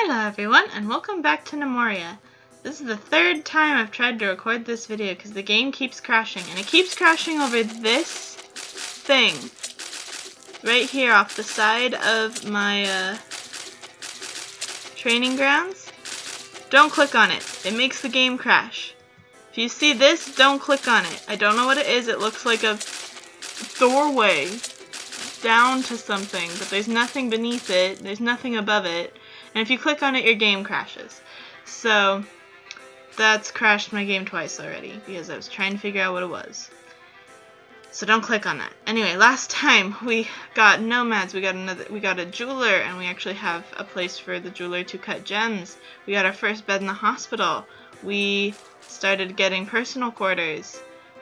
Hello everyone, and welcome back to Gnomoria. This is the third time I've tried to record this video because the game keeps crashing, and it keeps crashing over this thing right here off the side of my training grounds. Don't click on it. It makes the game crash. If you see this, don't click on it. I don't know what it is. It looks like a doorway down to something, but there's nothing beneath it. There's nothing above it. And if you click on it, your game crashes. So that's crashed my game twice already because I was trying to figure out what it was. So don't click on that. Anyway, last time we got nomads, we got a jeweler, and we actually have a place for the jeweler to cut gems. We got our first bed in the hospital. We started getting personal quarters,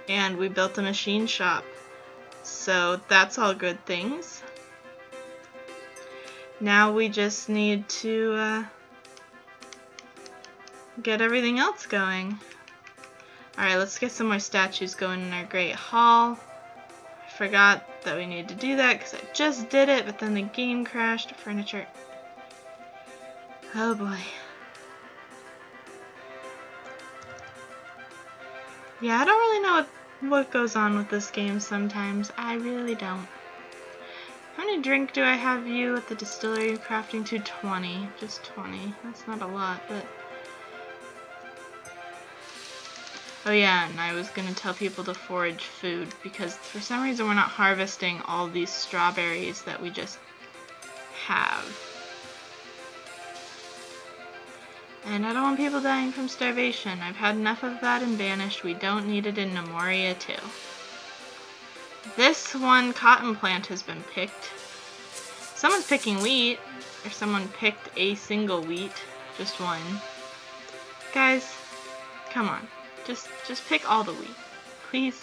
and we built a machine shop. So that's all good things. Now we just need to get everything else going. Alright, let's get some more statues going in our Great Hall. I forgot that we needed to do that because I just did it, but then the game crashed. Furniture. Oh boy. Yeah, I don't really know what goes on with this game sometimes. I really don't. How many drink do I have you at the distillery crafting to? 20. Just 20. That's not a lot, but... Oh yeah, and I was gonna tell people to forage food, because for some reason we're not harvesting all these strawberries that we just have. And I don't want people dying from starvation. I've had enough of that in Banished. We don't need it in Gnomoria too. This one cotton plant has been picked. Someone's picking wheat, or someone picked a single wheat, just one. Guys, come on, just pick all the wheat, please.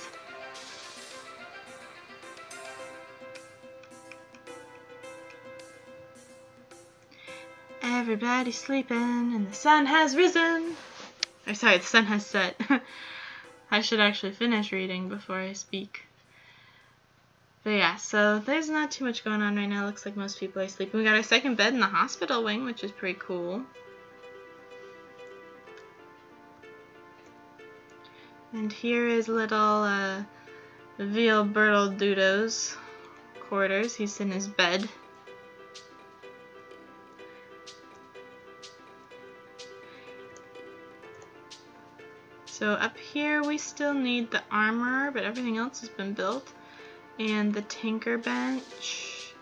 Everybody's sleeping and the sun has risen. Or sorry, the sun has set. I should actually finish reading before I speak. But yeah, so there's not too much going on right now. Looks like most people are sleeping. We got our second bed in the hospital wing, which is pretty cool. And here is little Veal Bertle Dudo's quarters. He's in his bed. So up here we still need the armorer, but everything else has been built. And the tinker bench,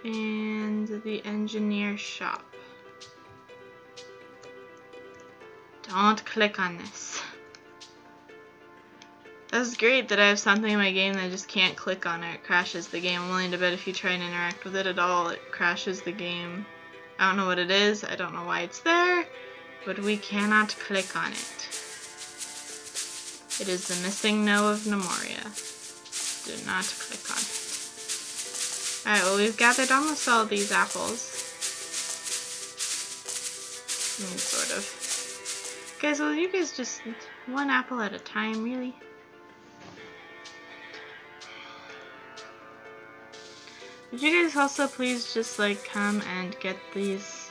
and the engineer shop. Don't click on this. That's great that I have something in my game that I just can't click on or it crashes the game. I'm willing to bet if you try and interact with it at all, it crashes the game. I don't know what it is, I don't know why it's there, but we cannot click on it. It is the missing no of Gnomoria. Do not click on it. Alright, well we've gathered almost all these apples. Sort of. Guys, will you guys just one apple at a time, really? Would you guys also please just like come and get these?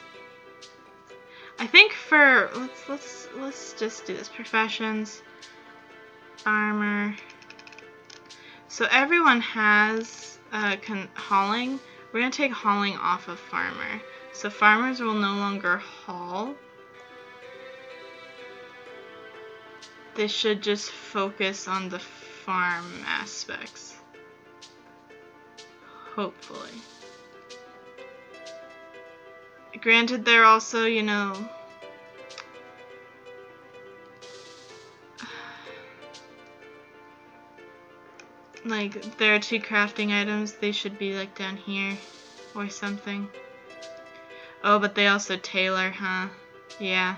I think for let's just do this. Professions, farmer. So everyone has hauling. We're going to take hauling off of farmer. So farmers will no longer haul. They should just focus on the farm aspects. Hopefully. Granted, they're also, you know... Like, there are 2 crafting items, they should be like down here or something. Oh, but they also tailor, huh? Yeah.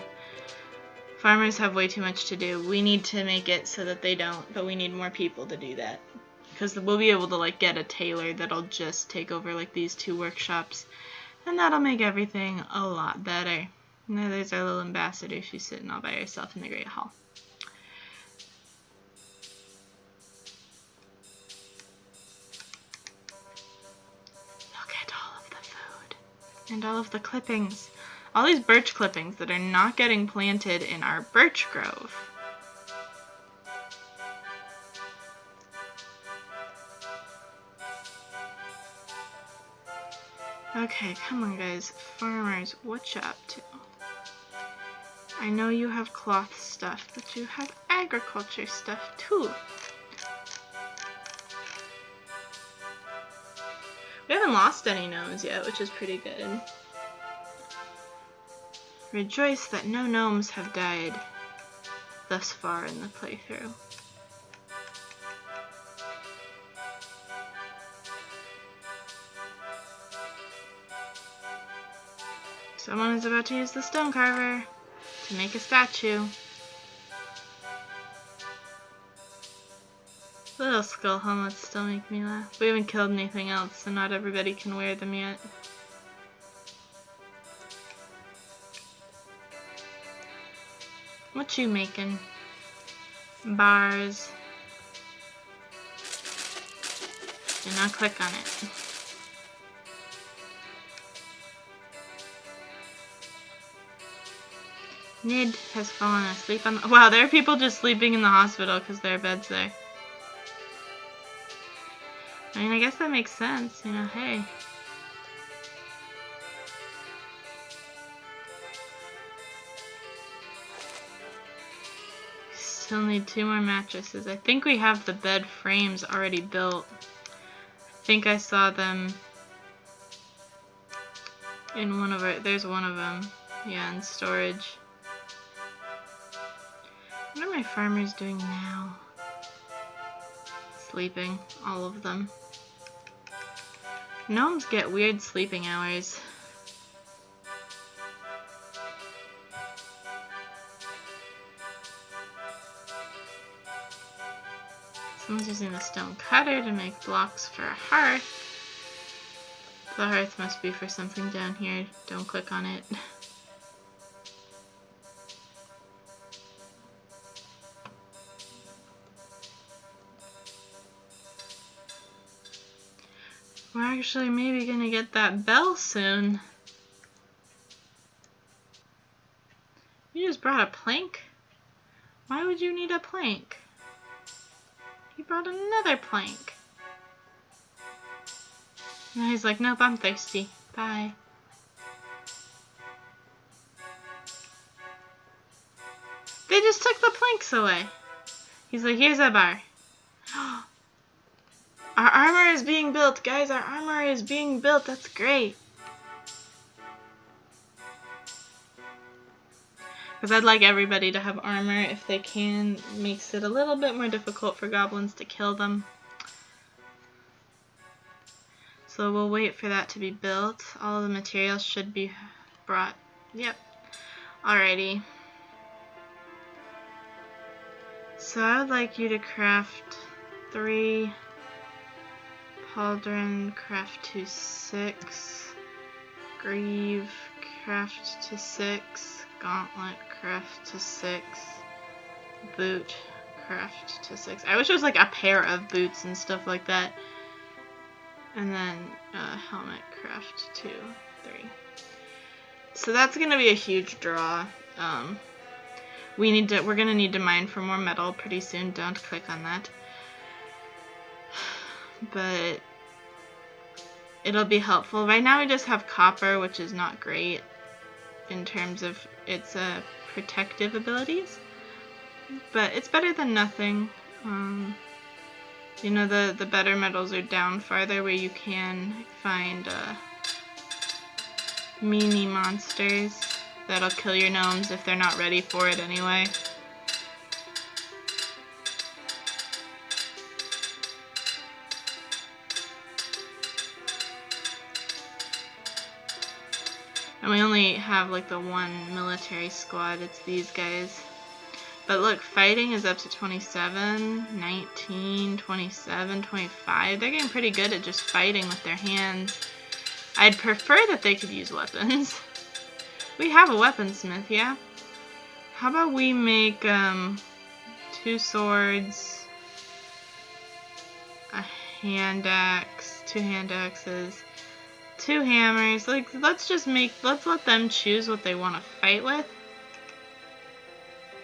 Farmers have way too much to do. We need to make it so that they don't, but we need more people to do that. Because we'll be able to like get a tailor that'll just take over like these 2 workshops. And that'll make everything a lot better. Now there's our little ambassador. She's sitting all by herself in the Great Hall. Look at all of the food. And all of the clippings. All these birch clippings that are not getting planted in our birch grove. Okay, come on guys. Farmers, what you up to? I know you have cloth stuff, but you have agriculture stuff too. We haven't lost any gnomes yet, which is pretty good. Rejoice that no gnomes have died thus far in the playthrough. Someone is about to use the stone carver to make a statue. Little skull helmets still make me laugh. We haven't killed anything else, so not everybody can wear them yet. What you making? Bars. Do not click on it. Nid has fallen asleep on the— wow, there are people just sleeping in the hospital because there are beds there. I mean, I guess that makes sense, you know, hey. Still need 2 more mattresses. I think we have the bed frames already built. I think I saw them in one of our— there's one of them. Yeah, in storage. What are my farmers doing now? Sleeping, all of them. Gnomes get weird sleeping hours. Someone's using the stone cutter to make blocks for a hearth. The hearth must be for something down here. Don't click on it. We're actually maybe gonna get that bell soon. You just brought a plank? Why would you need a plank? He brought another plank. And he's like, nope, I'm thirsty. Bye. They just took the planks away. He's like, here's a bar. Our armor is being built, guys. Our armor is being built. That's great. Because I'd like everybody to have armor if they can. It makes it a little bit more difficult for goblins to kill them. So we'll wait for that to be built. All of the materials should be brought. Yep. Alrighty. So I would like you to craft 3. Pauldron, craft to 6. Greave, craft to 6. Gauntlet, craft to 6. Boot, craft to 6. I wish it was like a pair of boots and stuff like that. And then helmet, craft 2, 3. So that's gonna be a huge draw. We're gonna need to mine for more metal pretty soon. Don't click on that. But it'll be helpful. Right now we just have copper, which is not great in terms of its protective abilities, but it's better than nothing. You know, the better metals are down farther where you can find mini monsters that'll kill your gnomes if they're not ready for it anyway. And we only have like the 1 military squad, it's these guys. But look, fighting is up to 27, 19, 27, 25. They're getting pretty good at just fighting with their hands. I'd prefer that they could use weapons. We have a weaponsmith, yeah? How about we make 2 swords, a hand axe, 2 hand axes, 2 hammers. Like, let's let them choose what they want to fight with.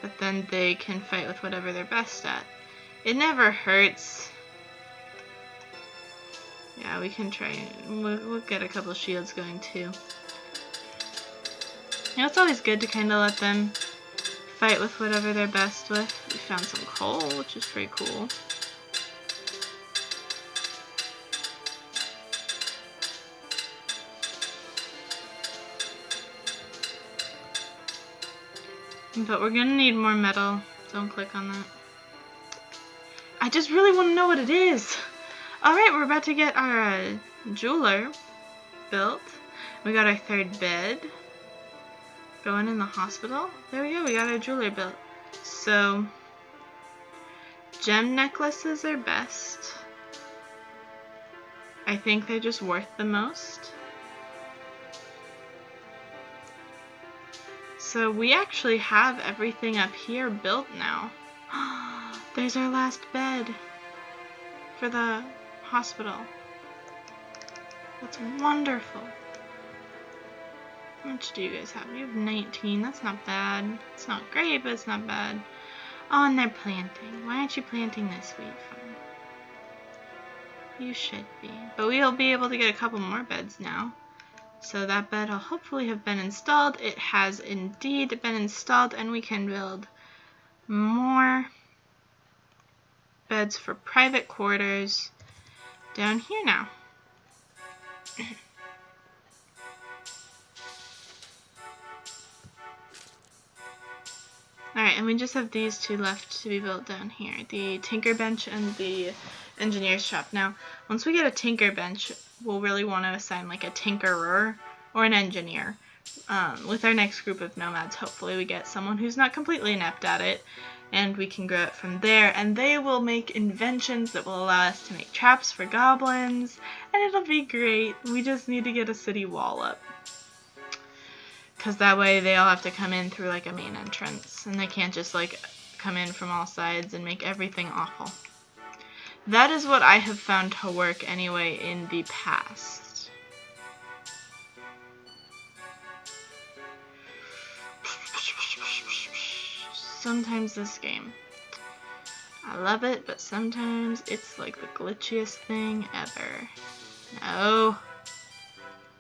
But then they can fight with whatever they're best at. It never hurts. Yeah, we can try. We'll get a couple shields going too. You know, it's always good to kind of let them fight with whatever they're best with. We found some coal, which is pretty cool. But we're gonna need more metal. Don't click on that. I just really want to know what it is. Alright, we're about to get our jeweler built. We got our 3rd bed going in the hospital. There we go, we got our jeweler built. So, gem necklaces are best. I think they're just worth the most. So we actually have everything up here built now. There's our last bed for the hospital. That's wonderful. How much do you guys have? You have 19. That's not bad. It's not great, but it's not bad. Oh, and they're planting. Why aren't you planting this wheat farm? You should be. But we'll be able to get a couple more beds now. So that bed will hopefully have been installed. It has indeed been installed, and we can build more beds for private quarters down here now. Alright, and we just have these 2 left to be built down here. The tinker bench and the engineer's shop. Now, once we get a tinker bench, we'll really want to assign like a tinkerer or an engineer. With our next group of nomads, hopefully we get someone who's not completely inept at it, and we can grow it from there, and they will make inventions that will allow us to make traps for goblins, and it'll be great. We just need to get a city wall up, because that way they all have to come in through like a main entrance, and they can't just like come in from all sides and make everything awful. That is what I have found to work anyway in the past. Sometimes this game, I love it, but sometimes it's like the glitchiest thing ever. No,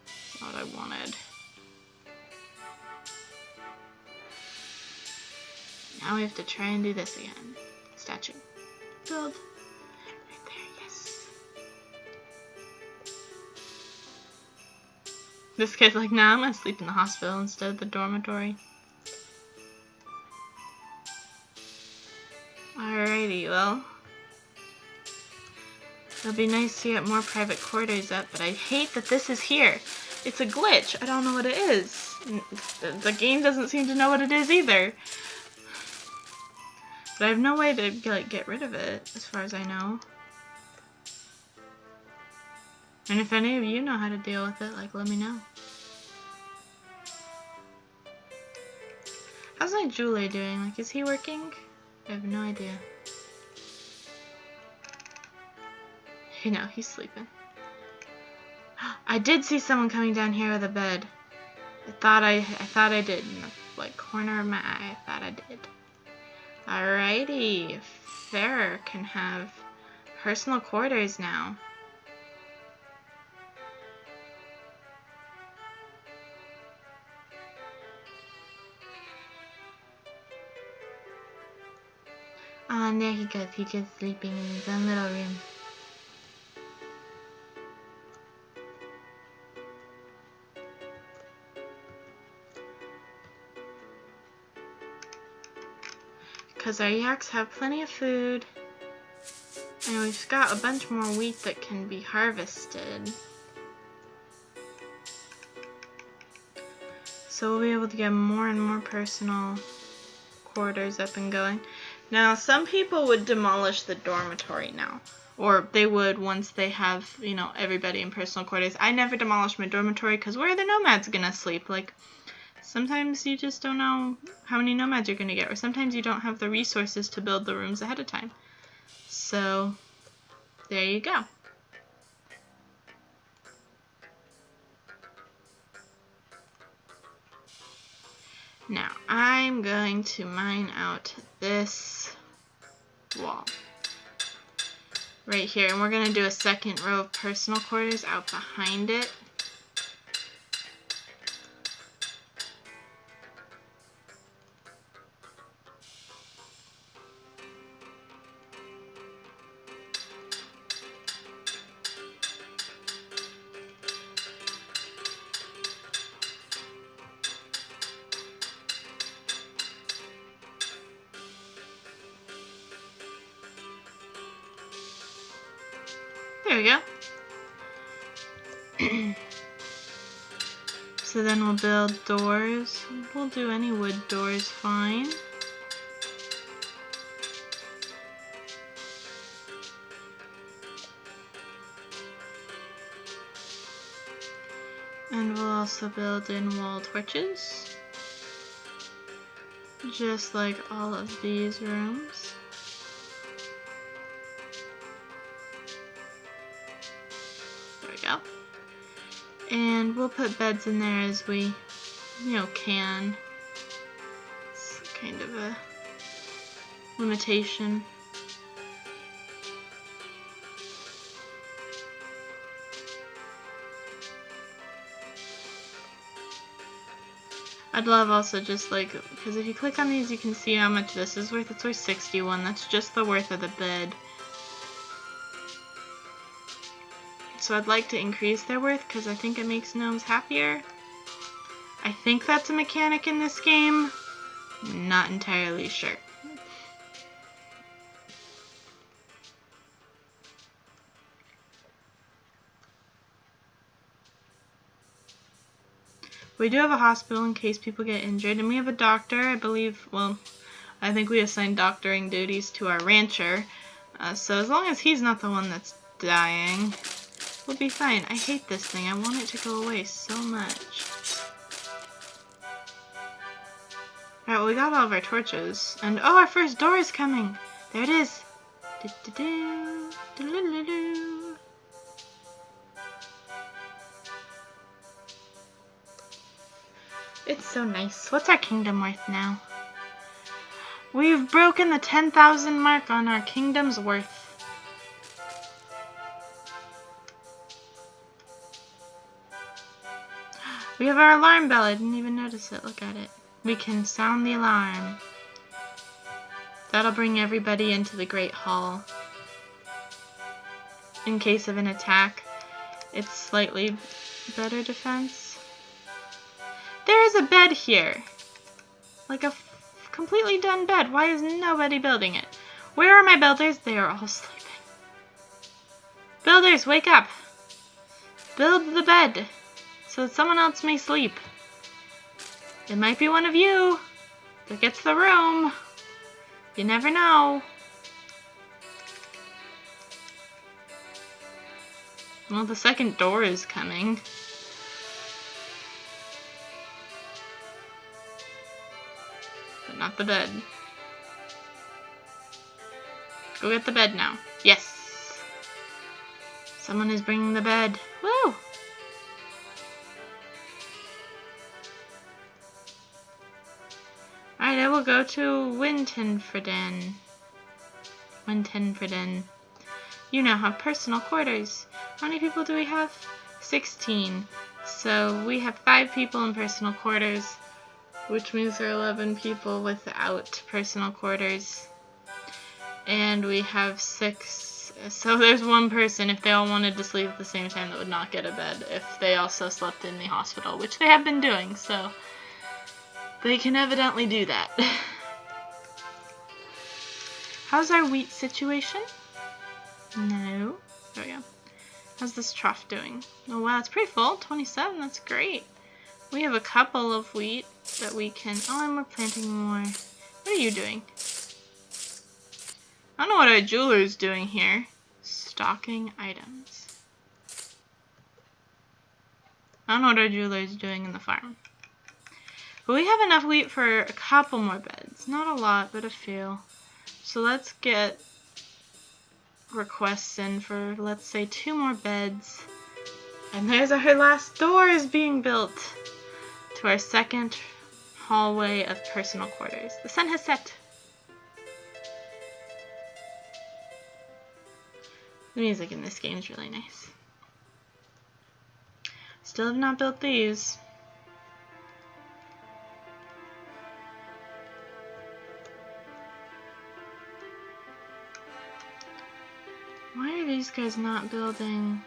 that's not what I wanted. Now we have to try and do this again. Statue. Build. Right there, yes. This kid's like, nah, I'm gonna sleep in the hospital instead of the dormitory. Alrighty, well, it'll be nice to get more private quarters up, but I hate that this is here. It's a glitch. I don't know what it is. The game doesn't seem to know what it is either. But I have no way to like get rid of it, as far as I know. And if any of you know how to deal with it, like, let me know. How's my jeweler doing? Like, is he working? I have no idea. You know, he's sleeping. I did see someone coming down here with a bed. I thought I did. In the like corner of my eye, I thought I did. Alrighty, Farrer can have personal quarters now. Oh, and there he goes. He's just sleeping in his own little room. Because our yaks have plenty of food. And we've got a bunch more wheat that can be harvested. So we'll be able to get more and more personal quarters up and going. Now, some people would demolish the dormitory now. Or they would once they have, you know, everybody in personal quarters. I never demolished my dormitory because where are the nomads gonna sleep? Like, sometimes you just don't know how many nomads you're gonna get. Or sometimes you don't have the resources to build the rooms ahead of time. So, there you go. Now, I'm going to mine out this wall right here, and we're going to do a second row of personal quarters out behind it. There we go. So then we'll build doors. We'll do any wood doors fine. And we'll also build in wall torches, just like all of these rooms. There we go. And we'll put beds in there as we, can. It's kind of a limitation. I'd love also just because if you click on these you can see how much this is worth. It's worth 61. That's just the worth of the bed. So I'd like to increase their worth because I think it makes gnomes happier. I think that's a mechanic in this game. Not entirely sure. We do have a hospital in case people get injured, and we have a doctor, I believe. Well, I think we assigned doctoring duties to our rancher, so as long as he's not the one that's dying, we'll be fine. I hate this thing. I want it to go away so much. Alright, well, we got all of our torches, and oh, our first door is coming. There it is. Do-do-do, do-do-do-do. It's so nice. What's our kingdom worth now? We've broken the 10,000 mark on our kingdom's worth. We have our alarm bell. I didn't even notice it. Look at it. We can sound the alarm. That'll bring everybody into the Great Hall. In case of an attack, it's slightly better defense. There is a bed here. Like a completely done bed. Why is nobody building it? Where are my builders? They are all sleeping. Builders, wake up. Build the bed so that someone else may sleep. It might be one of you that gets the room. You never know. Well, the second door is coming. But not the bed. Go get the bed now. Yes! Someone is bringing the bed. Woo! Alright, I will go to Wintenfreden. You now have personal quarters. How many people do we have? 16. So we have 5 people in personal quarters, which means there are 11 people without personal quarters. And we have 6. So there's one person, if they all wanted to sleep at the same time, that would not get a bed if they also slept in the hospital, which they have been doing, so they can evidently do that. How's our wheat situation? No. There we go. How's this trough doing? Oh wow, it's pretty full. 27, that's great. We have a couple of wheat that we can... Oh, and we're planting more. What are you doing? I don't know what our jeweler's doing here. Stocking items. I don't know what our jeweler's doing in the farm. But we have enough wheat for a couple more beds. Not a lot, but a few. So let's get requests in for, let's say, 2 more beds. And there's our last door is being built to our second Hallway of personal quarters. The sun has set. The music in this game is really nice. Still have not built these. Why are these guys not building?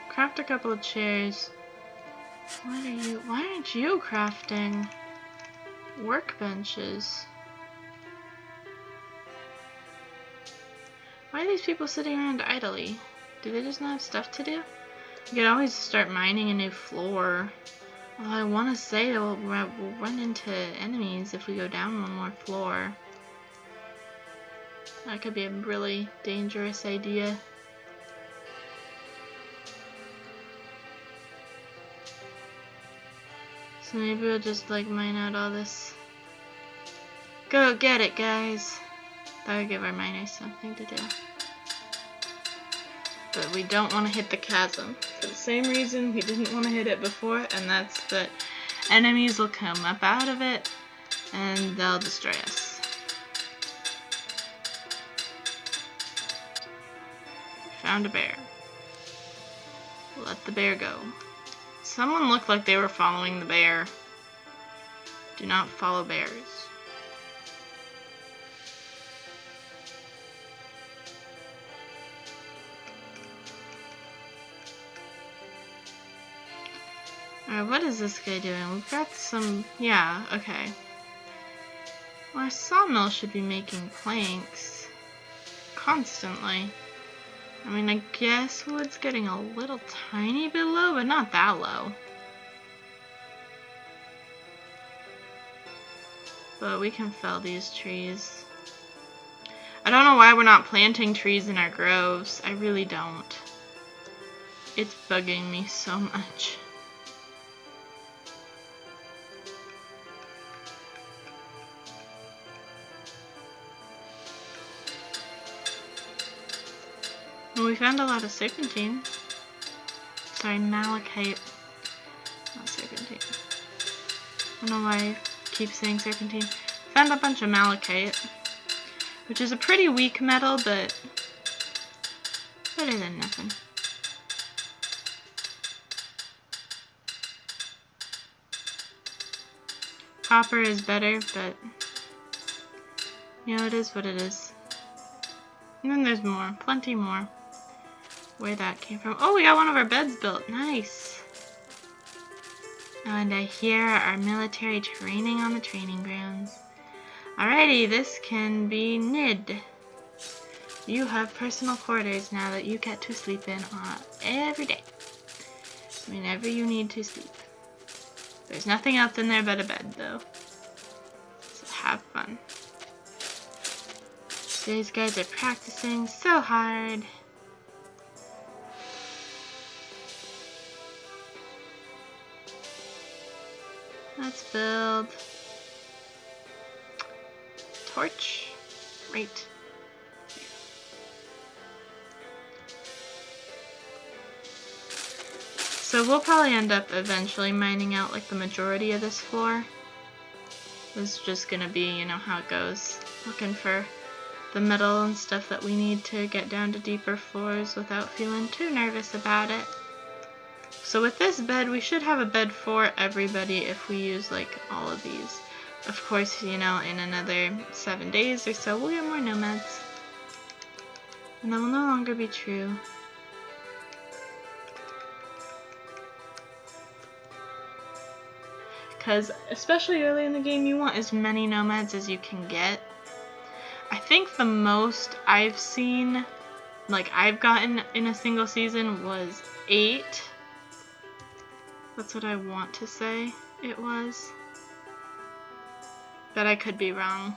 Craft a couple of chairs. Why aren't you crafting workbenches? Why are these people sitting around idly? Do they just not have stuff to do? You could always start mining a new floor. Although I want to say that we'll run into enemies if we go down one more floor. That could be a really dangerous idea. So maybe we'll just like mine out all this. Go get it, guys. That would give our miners something to do. But we don't want to hit the chasm for the same reason we didn't want to hit it before, and that's that enemies will come up out of it and they'll destroy us. Found a bear. Let the bear go. Someone looked like they were following the bear. Do not follow bears. Alright, what is this guy doing? We've got some... yeah, okay. Well, our sawmill should be making planks constantly. I mean, I guess wood's getting a little tiny bit low, but not that low. But we can fell these trees. I don't know why we're not planting trees in our groves. I really don't. It's bugging me so much. Well, we found a lot of serpentine. Sorry, malachite. Not serpentine. I don't know why I keep saying serpentine. Found a bunch of malachite, which is a pretty weak metal, but better than nothing. Copper is better, but you know, it is what it is. And then there's more, plenty more. Where that came from. Oh, we got one of our beds built. Nice. Oh, and I hear our military training on the training grounds. Alrighty, this can be Nid. You have personal quarters now that you get to sleep in every day. Whenever you need to sleep. There's nothing else in there but a bed, though. So have fun. These guys are practicing so hard. Let's build torch right. So we'll probably end up eventually mining out like the majority of this floor. This is just gonna be, you know, how it goes. Looking for the metal and stuff that we need to get down to deeper floors without feeling too nervous about it. So with this bed, we should have a bed for everybody if we use like all of these. Of course, you know, in another 7 days or so, we'll get more nomads. And that will no longer be true. Because, especially early in the game, you want as many nomads as you can get. I think the most I've seen, like I've gotten in a single season, was 8. That's what I want to say it was. But I could be wrong.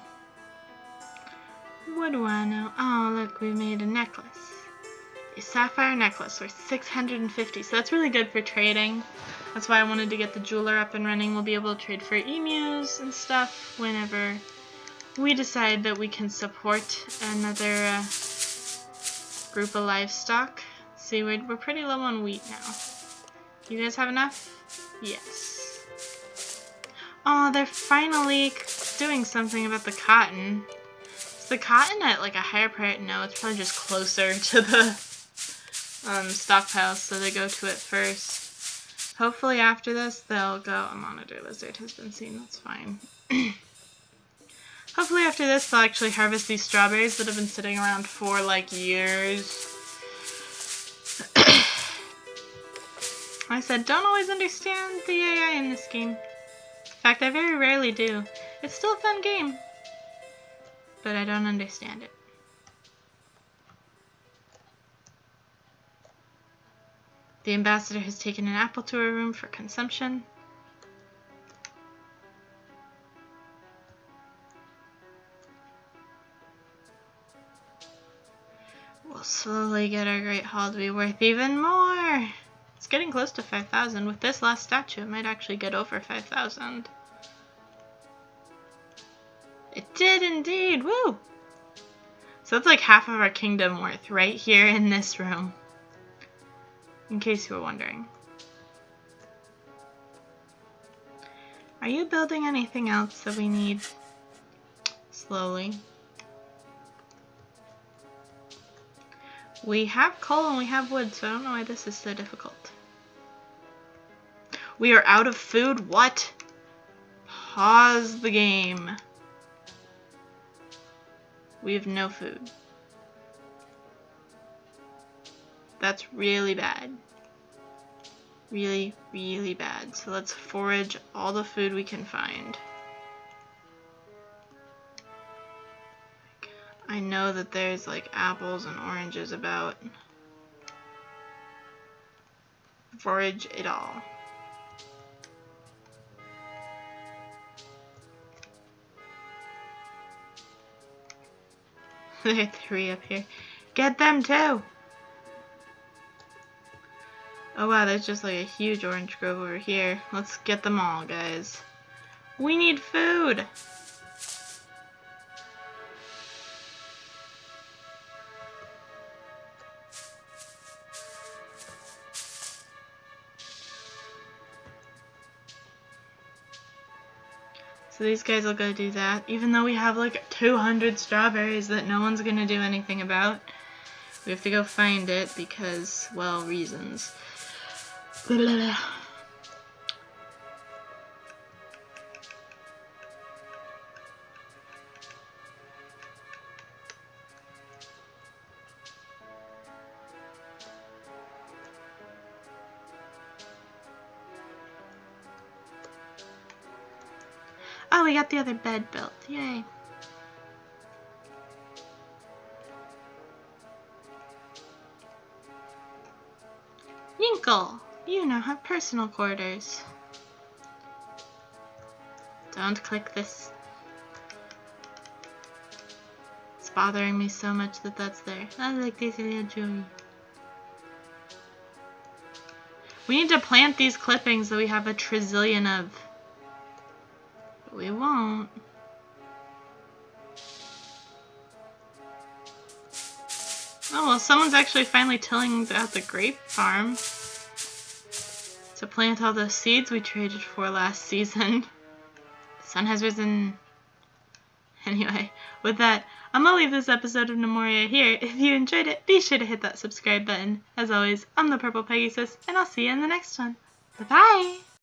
What do I know? Oh, look, we made a necklace. A sapphire necklace worth 650. So that's really good for trading. That's why I wanted to get the jeweler up and running. We'll be able to trade for emus and stuff whenever we decide that we can support another group of livestock. See, we're pretty low on wheat now. You guys have enough? Yes. Oh, they're finally doing something about the cotton. Is the cotton at like a higher price? No, it's probably just closer to the stockpiles, so they go to it first. Hopefully after this, they'll go. A monitor lizard has been seen. That's fine. Hopefully after this, they'll actually harvest these strawberries that have been sitting around for like years. I said, don't always understand the AI in this game. In fact, I very rarely do. It's still a fun game, but I don't understand it. The ambassador has taken an apple to her room for consumption. We'll slowly get our great haul to be worth even more. It's getting close to 5,000. With this last statue, it might actually get over 5,000. It did indeed! Woo! So that's like half of our kingdom worth right here in this room. In case you were wondering. Are you building anything else that we need? Slowly. We have coal and we have wood, so I don't know why this is so difficult. We are out of food? What? Pause the game. We have no food. That's really bad. Really, really bad. So let's forage all the food we can find. I know that there's like apples and oranges about. Forage it all. There are 3 up here. Get them too! Oh wow, there's just like a huge orange grove over here. Let's get them all, guys. We need food! So these guys will go do that, even though we have like 200 strawberries that no one's gonna do anything about. We have to go find it because, well, reasons. Oh, we got the other bed built. Yay. Yinkle, you now have personal quarters. Don't click this. It's bothering me so much that that's there. I like this little Joey. We need to plant these clippings that we have a trizillion of. But we won't. Oh, well, someone's actually finally tilling out the grape farm to plant all those seeds we traded for last season. The sun has risen. Anyway, with that, I'm gonna leave this episode of Gnomoria here. If you enjoyed it, be sure to hit that subscribe button. As always, I'm the Purple Pegasus, and I'll see you in the next one. Bye-bye!